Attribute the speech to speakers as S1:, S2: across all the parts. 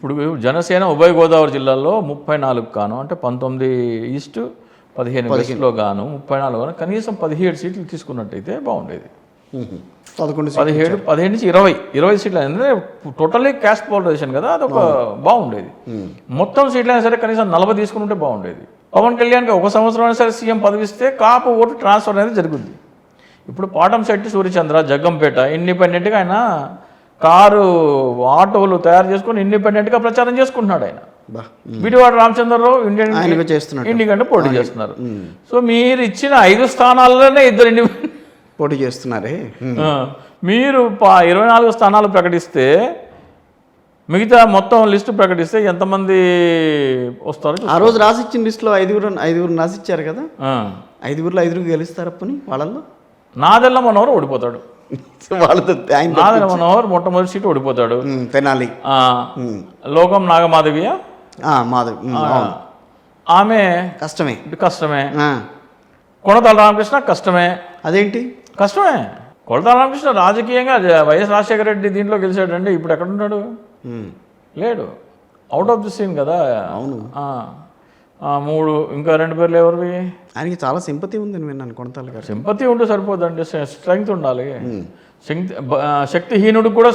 S1: ఇప్పుడు జనసేన ఉభయ గోదావరి జిల్లాలో 34 గాను అంటే 19 ఈస్ట్ 15 వెస్ట్లో గాను 34 గాను కనీసం 17 సీట్లు తీసుకున్నట్టయితే బాగుండేది. 17 నుంచి 20 సీట్లు అంటే టోటల్లీ క్యాస్ట్ పోలరైజేషన్ కదా, అదొక బాగుండేది. మొత్తం సీట్లు అయినా సరే కనీసం 40 తీసుకుంటే బాగుండేది. పవన్ కళ్యాణ్కి ఒక సంవత్సరం అయినా సరే సీఎం పదవిస్తే కాపు ఓటు ట్రాన్స్ఫర్ అనేది జరుగుద్ది. ఇప్పుడు పాటంశెట్టి సూర్యచంద్ర జగ్గంపేట ఇండిపెండెంట్గా ఆయన కారు ఆటోలు తయారు చేసుకుని ఇండిపెండెంట్గా ప్రచారం చేసుకుంటున్నాడు. ఆయన బిడివాడ రామచంద్రరావు ఇండిపెండెంట్ పోటీ చేస్తున్నారు. సో మీరు ఇచ్చిన 5 స్థానాల్లోనే ఇద్దరు
S2: పోటీ చేస్తున్నారే.
S1: మీరు 24 స్థానాలు ప్రకటిస్తే మిగతా మొత్తం లిస్టు ప్రకటిస్తే ఎంతమంది వస్తారు?
S2: ఆ రోజు రాసిచ్చిన లిస్టులో ఐదుగురు రాసిచ్చారు కదా, 5 గెలుస్తారప్పని వాళ్ళల్లో
S1: నాదెల్ల మనోహర్ ఓడిపోతాడు. నాదెల్ల మనోహర్ మొట్టమొదటి సీటు ఓడిపోతాడు.
S2: తెనాలి
S1: లోకం నాగమాధవియ ఆమె కష్టమే. కొణతాల రామకృష్ణ కష్టమే.
S2: అదేంటి
S1: కష్టమే? కొణతాల రామకృష్ణ రాజకీయంగా వైఎస్ రాజశేఖర రెడ్డి దీంట్లో గెలిచాడండి. ఇప్పుడు ఎక్కడున్నాడు? లేడు, అవుట్ ఆఫ్ ది సీన్ కదా.
S2: అవును.
S1: 3 ఇంకా 2 పేర్లు ఎవరివి?
S2: ఆయనకి చాలా సింపతి ఉంది విన్నాను. కొణతాల గారు
S1: సింపతి ఉంటే సరిపోదండి, స్ట్రెంగ్త్ ఉండాలి. శక్తిహీనుడు కూడా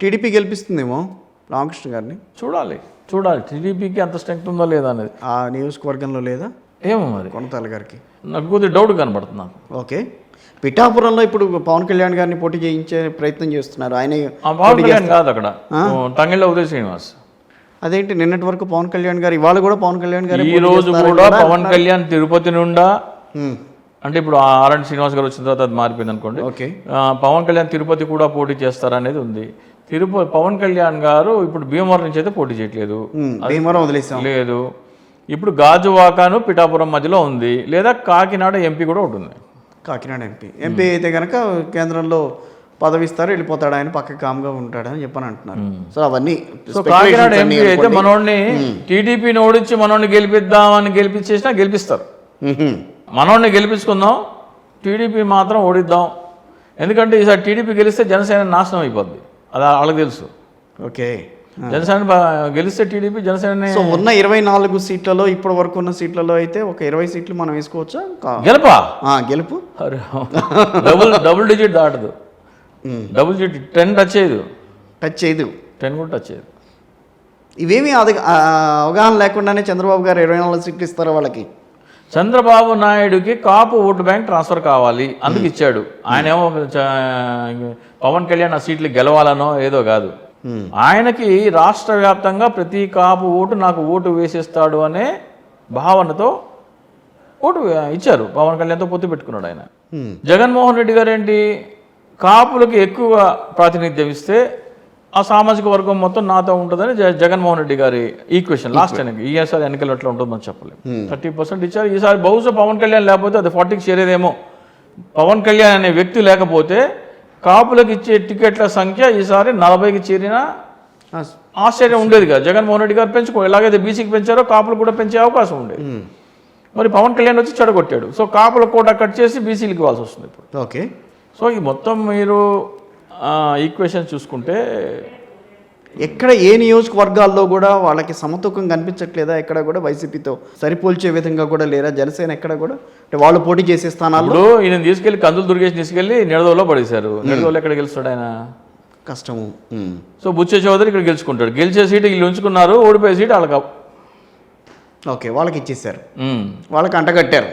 S2: టీడీపీ గెలిపిస్తుందేమో రామకృష్ణ గారిని. చూడాలి
S1: టీడీపీకి అంత స్ట్రెంగ్త్ ఉందా లేదా అనేది.
S2: ఆ నియోజకవర్గంలో లేదా
S1: ఏమో మరి.
S2: కొణతాల గారికి
S1: నాకు కొద్దిగా డౌట్ కనబడుతుంది నాకు.
S2: ఓకే, పిఠాపురంలో ఇప్పుడు పవన్ కళ్యాణ్ గారిని పోటీ చేయించే ప్రయత్నం చేస్తున్నారు. ఆయన
S1: పవన్ కళ్యాణ్ కాదు, అక్కడ తంగెళ్ళ ఉదయ్ శ్రీనివాస్.
S2: అదేంటి నిన్నటి వరకు పవన్ కళ్యాణ్ గారు, ఇవాళ కూడా పవన్ కళ్యాణ్ గారు,
S1: ఈ రోజు కూడా పవన్ కళ్యాణ్ తిరుపతి నుండా, అంటే ఇప్పుడు ఆర్ఎన్ శ్రీనివాస్ గారు వచ్చిన తర్వాత అది మారిపోయింది అనుకోండి.
S2: ఓకే,
S1: పవన్ కళ్యాణ్ తిరుపతి కూడా పోటీ చేస్తారనేది ఉంది. పవన్ కళ్యాణ్ గారు ఇప్పుడు భీమవరం నుంచి అయితే పోటీ చేయట్లేదు,
S2: భీమవరం వదిలేసాం
S1: లేదు. ఇప్పుడు గాజువాకను పిఠాపురం మధ్యలో ఉంది, లేదా కాకినాడ ఎంపీ కూడా ఒకటి ఉంది.
S2: కాకినాడ ఎంపీ అయితే కనుక కేంద్రంలో పదవిస్తారు, వెళ్ళిపోతాడు, ఆయన పక్క కామ్గా ఉంటాడని చెప్పని అంటున్నారు. సో అవన్నీ
S1: కాకినాడ ఎంపీ అయితే మనోడిని టీడీపీని ఓడించి మనోడిని గెలిపిద్దామని గెలిపించేసినా గెలిపిస్తారు. మనోడిని గెలిపించుకుందాం, టీడీపీ మాత్రం ఓడిద్దాం. ఎందుకంటే ఈసారి టీడీపీ గెలిస్తే జనసేన నాశనం అయిపోద్ది, అది వాళ్ళకి తెలుసు.
S2: ఓకే,
S1: జనసేన గెలిస్తే టీడీపీ జనసేన
S2: ఉన్న 24 సీట్లలో ఇప్పటి వరకు ఉన్న సీట్లలో అయితే ఒక 20 సీట్లు మనం వేసుకోవచ్చా? గెలుపు
S1: డబుల్ డిజిట్ దాటదు, డబుల్ డిజిట్ 10 టచ్ చేయదు 10 కూడా టచ్ చేయదు.
S2: ఇవేమీ అవగాహన లేకుండానే చంద్రబాబు గారు 24 సీట్లు ఇస్తారు వాళ్ళకి.
S1: చంద్రబాబు నాయుడుకి కాపు ఓటు బ్యాంక్ ట్రాన్స్ఫర్ కావాలి, అందుకు ఇచ్చాడు. ఆయన ఏమో పవన్ కళ్యాణ్ ఆ సీట్లు గెలవాలనో ఏదో కాదు, ఆయనకి రాష్ట్ర వ్యాప్తంగా ప్రతి కాపు ఓటు నాకు ఓటు వేసేస్తాడు అనే భావనతో ఓటు ఇచ్చారు. పవన్ కళ్యాణ్తో పొత్తు పెట్టుకున్నాడు ఆయన. జగన్మోహన్ రెడ్డి గారు ఏంటి, కాపులకి ఎక్కువ ప్రాతినిధ్యం ఇస్తే ఆ సామాజిక వర్గం మొత్తం నాతో ఉంటుందని జగన్మోహన్ రెడ్డి గారి ఈక్వేషన్. లాస్ట్ ఈసారి ఎన్నికలు ఎట్లా ఉంటుందని చెప్పలేము. 30% ఇచ్చారు. ఈసారి బహుశా పవన్ కళ్యాణ్ లేకపోతే అది 40కి చేరేదేమో. పవన్ కళ్యాణ్ అనే వ్యక్తి లేకపోతే కాపులకు ఇచ్చే టికెట్ల సంఖ్య ఈసారి 40కి చేరినా ఆశ్చర్యం ఉండేది కదా. జగన్మోహన్ రెడ్డి గారు ఎలాగైతే బీసీకి పెంచారో కాపులు కూడా పెంచే అవకాశం ఉండేది. మరి పవన్ కళ్యాణ్ వచ్చి చెడగొట్టాడు. సో కాపుల కోట కట్ చేసి బీసీలకు ఇవ్వాల్సి వస్తుంది ఇప్పుడు.
S2: ఓకే,
S1: సో ఈ మొత్తం మీరు ఈక్వేషన్ చూసుకుంటే
S2: ఎక్కడ ఏ నియోజకవర్గాల్లో కూడా వాళ్ళకి సమతూకం కనిపించట్లేదా? ఎక్కడ కూడా వైసీపీతో సరిపోల్చే విధంగా కూడా లేరా జనసేన? ఎక్కడ కూడా అంటే వాళ్ళు పోటీ చేసే స్థానాల్లో
S1: ఈయన తీసుకెళ్లి కందులు దుర్గేష్ తీసుకెళ్లి నిడదవలో పడేశారు. నిడదవలో ఎక్కడ గెలుస్తాడు ఆయన?
S2: కష్టము.
S1: సో బుచ్చే చౌదరి ఇక్కడ గెలుచుకుంటాడు. గెలిచే సీటు వీళ్ళు ఉంచుకున్నారు, ఓడిపోయే సీటు వాళ్ళకి.
S2: ఓకే, వాళ్ళకి ఇచ్చేసారు, వాళ్ళకి అంటగట్టారు.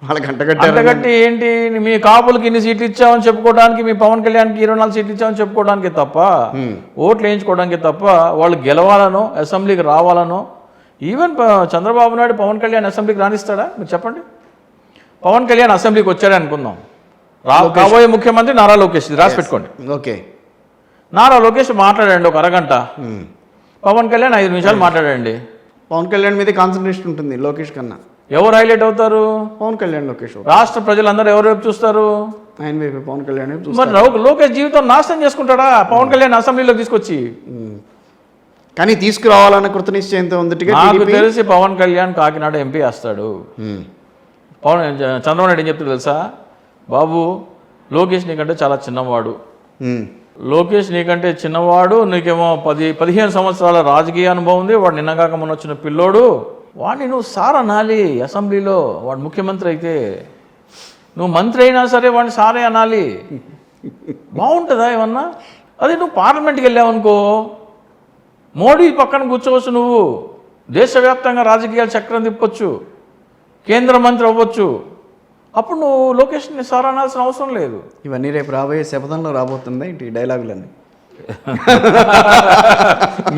S2: వాళ్ళకి
S1: అంటగట్టి ఏంటి, మీ కాపులకి ఇన్ని సీట్లు ఇచ్చామని చెప్పుకోవడానికి, మీ పవన్ కళ్యాణ్కి 24 సీట్లు ఇచ్చామని చెప్పుకోవడానికి తప్ప, ఓట్లు వేయించుకోవడానికి తప్ప, వాళ్ళు గెలవాలనో అసెంబ్లీకి రావాలనో. ఈవెన్ చంద్రబాబు నాయుడు పవన్ కళ్యాణ్ అసెంబ్లీకి రాణిస్తాడా? మీరు చెప్పండి. పవన్ కళ్యాణ్ అసెంబ్లీకి వచ్చాడే అనుకుందాం, కాబోయే ముఖ్యమంత్రి నారా లోకేష్, రాసి పెట్టుకోండి.
S2: ఓకే,
S1: నారా లోకేష్ మాట్లాడండి ఒక అరగంట, పవన్ కళ్యాణ్ 5 నిమిషాలు మాట్లాడండి.
S2: పవన్ కళ్యాణ్ మీద కాన్సన్ట్రేషన్ ఉంటుంది లోకేష్ కన్నా.
S1: ఎవరు హైలైట్ అవుతారు?
S2: పవన్ కళ్యాణ్, లోకేష్.
S1: రాష్ట్ర ప్రజలందరూ ఎవరు వైపు చూస్తారు?
S2: ఆయన వైపు, పవన్ కళ్యాణ్.
S1: మరి లోకేష్ జీవితం నాశనం చేసుకుంటాడా పవన్ కళ్యాణ్ అసెంబ్లీలో తీసుకొచ్చి?
S2: కానీ తీసుకురావాలన్న కృతనిశ్చయంతో ఉంది.
S1: నాకు తెలిసి పవన్ కళ్యాణ్ కాకినాడ ఎంపీ వేస్తాడు. చంద్రబాబు నాయుడు ఏం చెప్తాడు తెలుసా? బాబు లోకేష్ నీకంటే చాలా చిన్నవాడు, లోకేష్ నీకంటే చిన్నవాడు, నీకేమో 15 సంవత్సరాల రాజకీయ అనుభవం ఉంది, వాడు నిన్నగాక మొన్న వచ్చిన పిల్లోడు, వాడిని నువ్వు సార్ అనాలి అసెంబ్లీలో. వాడు ముఖ్యమంత్రి అయితే నువ్వు మంత్రి అయినా సరే వాడిని సారే అనాలి. బాగుంటుందా ఏమన్నా? అదే నువ్వు పార్లమెంట్కి వెళ్ళావనుకో, మోడీ పక్కన కూర్చోవచ్చు, నువ్వు దేశవ్యాప్తంగా రాజకీయాలు చక్రం తిప్పొచ్చు, కేంద్ర మంత్రి అవ్వచ్చు. అప్పుడు నువ్వు లోకేష్ని సార్ అనాల్సిన అవసరం లేదు.
S2: ఇవన్నీ రేపు రాబోయే శపథంలో రాబోతుందా ఏంటి డైలాగులన్నీ?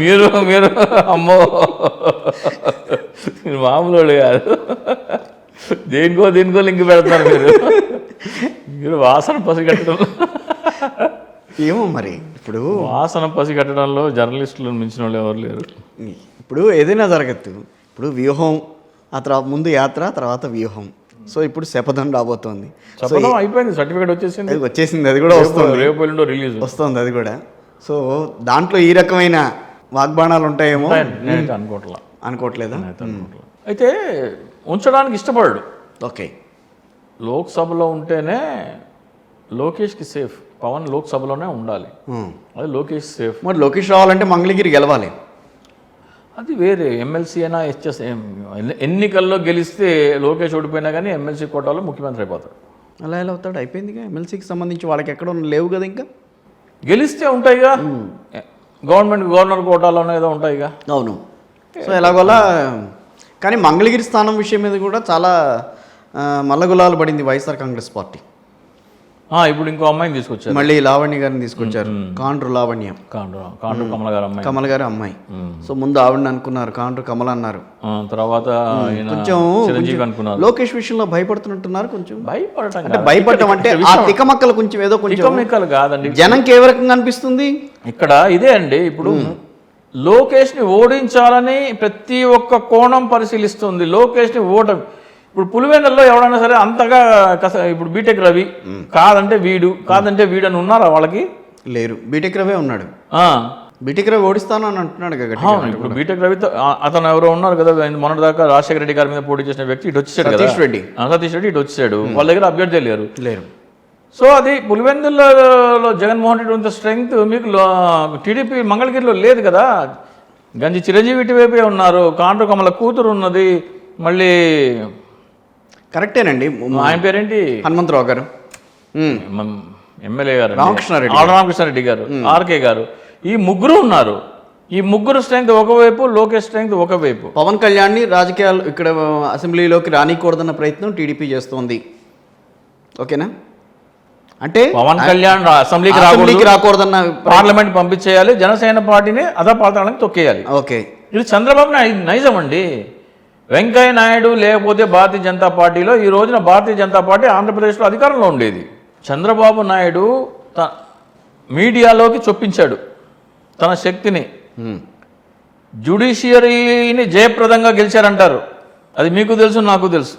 S1: మీరు మీరు అమ్మో మామూలు కాదు, దేనికో లింక్ పెడతారు మీరు వాసన పసిగట్టడం.
S2: ఏమో మరి ఇప్పుడు
S1: వాసన పసిగట్టడంలో జర్నలిస్టులు మించిన వాళ్ళు ఎవరు లేరు.
S2: ఇప్పుడు ఏదైనా జరగచ్చు. ఇప్పుడు వ్యూహం, ఆ తర్వాత ముందు యాత్ర, తర్వాత వ్యూహం. సో ఇప్పుడు శపథం రాబోతోంది.
S1: చెప్పడం అయిపోయింది, సర్టిఫికేట్ వచ్చేసింది,
S2: అది కూడా వస్తుంది,
S1: రేపు ఎల్లుండో రిలీజ్
S2: వస్తుంది అది కూడా. సో దాంట్లో ఈ రకమైన వాగ్బాణాలు ఉంటాయేమో
S1: నేనైతే అనుకోవట్లేదా? అయితే ఉంచడానికి ఇష్టపడు.
S2: ఓకే,
S1: లోక్సభలో ఉంటేనే లోకేష్కి సేఫ్. పవన్ లోక్సభలోనే ఉండాలి, అది లోకేష్ సేఫ్.
S2: మరి లోకేష్ రావాలంటే మంగళగిరి గెలవాలి,
S1: అది వేరే. ఎమ్మెల్సీ అయినా హెచ్ఎస్ ఎన్నికల్లో గెలిస్తే లోకేష్ ఓడిపోయినా కానీ ఎమ్మెల్సీ కోటాలో ముఖ్యమంత్రి అయిపోతాడు.
S2: అలా ఎలా అవుతాడు? అయిపోయిందిగా. ఎమ్మెల్సీకి సంబంధించి వాళ్ళకి ఎక్కడ లేవు కదా, ఇంకా
S1: గెలిస్తే ఉంటాయిగా, గవర్నర్ కోటాలోనే ఏదో ఉంటాయిగా.
S2: అవును. సో ఎలాగోలా. కానీ మంగళగిరి స్థానం విషయం మీద కూడా చాలా మల్లగులాలు పడింది వైఎస్ఆర్ కాంగ్రెస్ పార్టీ.
S1: ఇప్పుడు ఇంకో అమ్మాయిని తీసుకొచ్చారు,
S2: మళ్ళీ లావణ్య గారిని తీసుకొచ్చారు. కాండ్రు లావణ్య,
S1: కాండ్రు కమల గారు అమ్మాయి.
S2: సో ముందు ఆవిడని అనుకున్నారు, కాండ్రు కమల అన్నారు.
S1: తర్వాత
S2: కొంచెం
S1: చిరంజీవి అనుకున్నారు.
S2: లోకేష్ విషయంలో భయపడుతున్నట్టున్నారు. కొంచెం
S1: భయపడటం
S2: అంటే ఆ తికమక్కలు కొంచెం ఏదో కొంచెం
S1: కాదండి,
S2: జనంకి ఏ రకంగా అనిపిస్తుంది
S1: ఇక్కడ ఇదే అండి. ఇప్పుడు లోకేష్ని ఓడించాలని ప్రతి ఒక్క కోణం పరిశీలిస్తుంది. లోకేష్ని ఇప్పుడు పులివెందుల్లో ఎవడైనా సరే అంతగా ఇప్పుడు బీటెక్ రవి కాదంటే వీడు అని ఉన్నారా వాళ్ళకి?
S2: లేరు. బీటెక్ రవి ఉన్నాడు, బీటెక్ రవి ఓడిస్తాను అని అంటున్నాడు కదా.
S1: ఇప్పుడు బీటెక్ రవితో అతను ఎవరో ఉన్నారు కదా, మొన్నటి దాకా రాజశేఖర రెడ్డి గారి మీద పోటీ చేసిన వ్యక్తి ఇటు వచ్చేసాడు, సతీష్ రెడ్డి ఇటు వచ్చాడు. వాళ్ళ దగ్గర అభ్యర్థి లేరు. సో అది పులివెందుల్లో జగన్మోహన్ రెడ్డి ఉన్న స్ట్రెంగ్త్ మీకు టీడీపీ మంగళగిరిలో లేదు కదా. గంజి చిరంజీవి ఇటువైపే ఉన్నారు, కాండ్రు కమల కూతురు ఉన్నది. మళ్ళీ
S2: కరెక్టేనండి,
S1: ఆయన పేరేంటి,
S2: హనుమంతరావు గారు,
S1: ఎమ్మెల్యే గారు
S2: రామకృష్ణారెడ్డి
S1: గారు, ఆర్కే గారు, ఈ ముగ్గురు ఉన్నారు. ఈ ముగ్గురు స్ట్రెంగ్త్ ఒకవైపు, లోకేష్ స్ట్రెంగ్త్ ఒకవైపు.
S2: పవన్ కళ్యాణ్ని రాజకీయాలు ఇక్కడ అసెంబ్లీలోకి రానికూడదన్న ప్రయత్నం టీడీపీ చేస్తోంది. ఓకేనా? అంటే
S1: పవన్ కళ్యాణ్ అసెంబ్లీకి
S2: రాకూడదన్న,
S1: పార్లమెంట్ పంపించేయాలి, జనసేన పార్టీని అధపాతాళానికి తొక్కేయాలి.
S2: ఓకే,
S1: ఇది చంద్రబాబు నైజం అండి. వెంకయ్య నాయుడు లేకపోతే భారతీయ జనతా పార్టీలో ఈ రోజున భారతీయ జనతా పార్టీ ఆంధ్రప్రదేశ్లో అధికారంలో ఉండేది. చంద్రబాబు నాయుడు మీడియాలోకి చొప్పించాడు తన శక్తిని. జ్యుడిషియరీని జయప్రదంగా గెలిచారంటారు, అది మీకు తెలుసు, నాకు తెలుసు.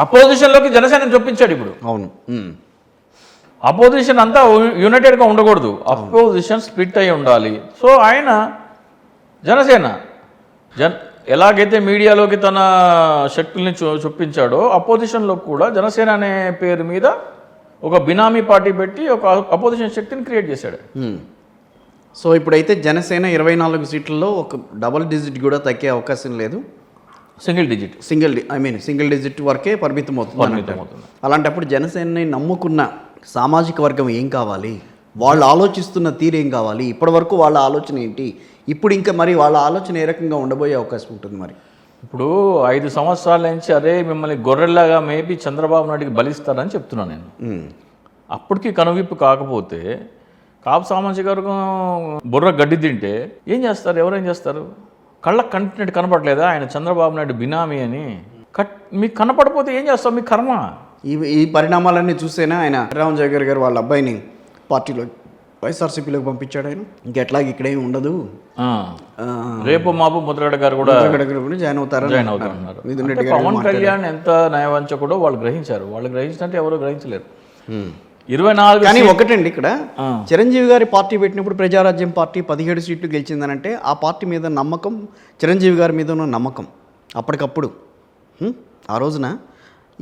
S1: అపోజిషన్లోకి జనసేన చొప్పించాడు ఇప్పుడు.
S2: అవును,
S1: అపోజిషన్ అంతా యునైటెడ్గా ఉండకూడదు, అపోజిషన్ స్ప్లిట్ అయి ఉండాలి. సో ఆయన జనసేన ఎలాగైతే మీడియాలోకి తన శక్తుల్ని చొప్పించాడో, అపోజిషన్లో కూడా జనసేన అనే పేరు మీద ఒక బినామీ పార్టీ పెట్టి ఒక అపోజిషన్ శక్తిని క్రియేట్ చేశాడు.
S2: సో ఇప్పుడైతే జనసేన 24 సీట్లలో ఒక డబుల్ డిజిట్ కూడా తగ్గే అవకాశం లేదు, సింగిల్ డిజిట్ వరకే పరిమితం అవుతుంది. అలాంటప్పుడు జనసేనని నమ్ముకున్న సామాజిక వర్గం ఏం కావాలి, వాళ్ళు ఆలోచిస్తున్న తీరు ఏం కావాలి, ఇప్పటి వరకు వాళ్ళ ఆలోచన ఏంటి, ఇప్పుడు ఇంకా మరి వాళ్ళ ఆలోచన ఏ రకంగా ఉండబోయే అవకాశం ఉంటుంది? మరి
S1: ఇప్పుడు 5 సంవత్సరాల నుంచి అరే మిమ్మల్ని గొర్రెల్లాగా మేబీ చంద్రబాబు నాయుడికి బలిస్తారని చెప్తున్నాను నేను. అప్పటికి కనువిప్పు కాకపోతే కాపు సామాజిక వర్గం బుర్ర గడ్డి తింటే ఏం చేస్తారు? ఎవరేం చేస్తారు? కళ్ళకు కంటినట్టు కనపడలేదా ఆయన చంద్రబాబు నాయుడు బినామీ అని? మీకు కనపడపోతే ఏం చేస్తావు? మీ కర్మ.
S2: ఈ పరిణామాలన్నీ చూసేనా ఆయన రామజగర్ గారు వాళ్ళ అబ్బాయిని పార్టీలో వైఎస్ఆర్సీపీలోకి పంపించాడు. ఆయన ఇంకెట్లాగే ఇక్కడేమి ఉండదు,
S1: రేపు మాపు ముద్రగడ గారు కూడా
S2: జాయిన్ అవుతారు.
S1: పవన్ కళ్యాణ్ ఎంత నయవంచకుడో వాళ్ళు గ్రహించారు. వాళ్ళు గ్రహించినట్టు ఎవరు గ్రహించలేరు. 24
S2: కానీ ఒకటండి, ఇక్కడ చిరంజీవి గారి పార్టీ పెట్టినప్పుడు ప్రజారాజ్యం పార్టీ 17 సీట్లు గెలిచిందనంటే ఆ పార్టీ మీద నమ్మకం, చిరంజీవి గారి మీద ఉన్న నమ్మకం అప్పటికప్పుడు ఆ రోజున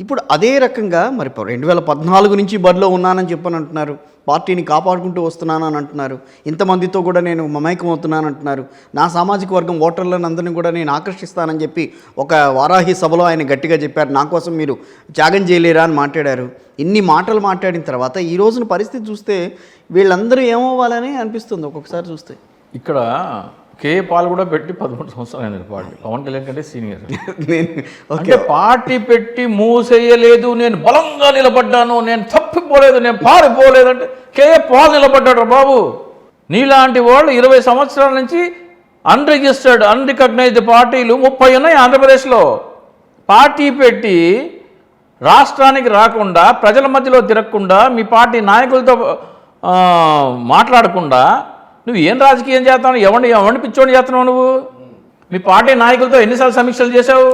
S2: ఇప్పుడు అదే రకంగా మరి 2014 నుంచి బరిలో ఉన్నానని చెప్పని అంటున్నారు, పార్టీని కాపాడుకుంటూ వస్తున్నానని అంటున్నారు, ఇంతమందితో కూడా నేను మమైకం అవుతున్నాను అంటున్నారు, నా సామాజిక వర్గం ఓటర్లను అందరినీ కూడా నేను ఆకర్షిస్తానని చెప్పి ఒక వారాహి సభలో ఆయన గట్టిగా చెప్పారు, నా కోసం మీరు త్యాగం చేయలేరా అని మాట్లాడారు. ఇన్ని మాటలు మాట్లాడిన తర్వాత ఈ రోజున పరిస్థితి చూస్తే వీళ్ళందరూ ఏమవ్వాలని అనిపిస్తుంది ఒక్కొక్కసారి చూస్తే.
S1: ఇక్కడ కేఏ పాల్ కూడా పెట్టి 13 సంవత్సరాలు అయినది పార్టీ. పవన్ కళ్యాణ్ కంటే సీనియర్. అంటే పార్టీ పెట్టి మూసేయలేదు, నేను బలంగా నిలబడ్డాను, నేను తప్పిపోలేదు, నేను పారిపోలేదు అంటే కేఏ పాల్ నిలబడ్డాడు బాబు. నీలాంటి వాళ్ళు 20 సంవత్సరాల నుంచి అన్రిజిస్టర్డ్ అన్రికగ్నైజ్డ్ పార్టీలు 30 ఉన్నాయి ఆంధ్రప్రదేశ్లో. పార్టీ పెట్టి రాష్ట్రానికి రాకుండా, ప్రజల మధ్యలో తిరగకుండా, మీ పార్టీ నాయకులతో మాట్లాడకుండా నువ్వు ఏం రాజకీయం చేస్తావు? ఎవరిని పిచ్చోడిని చేస్తున్నావు నువ్వు? మీ పార్టీ నాయకులతో ఎన్నిసార్లు సమీక్షలు చేశావు?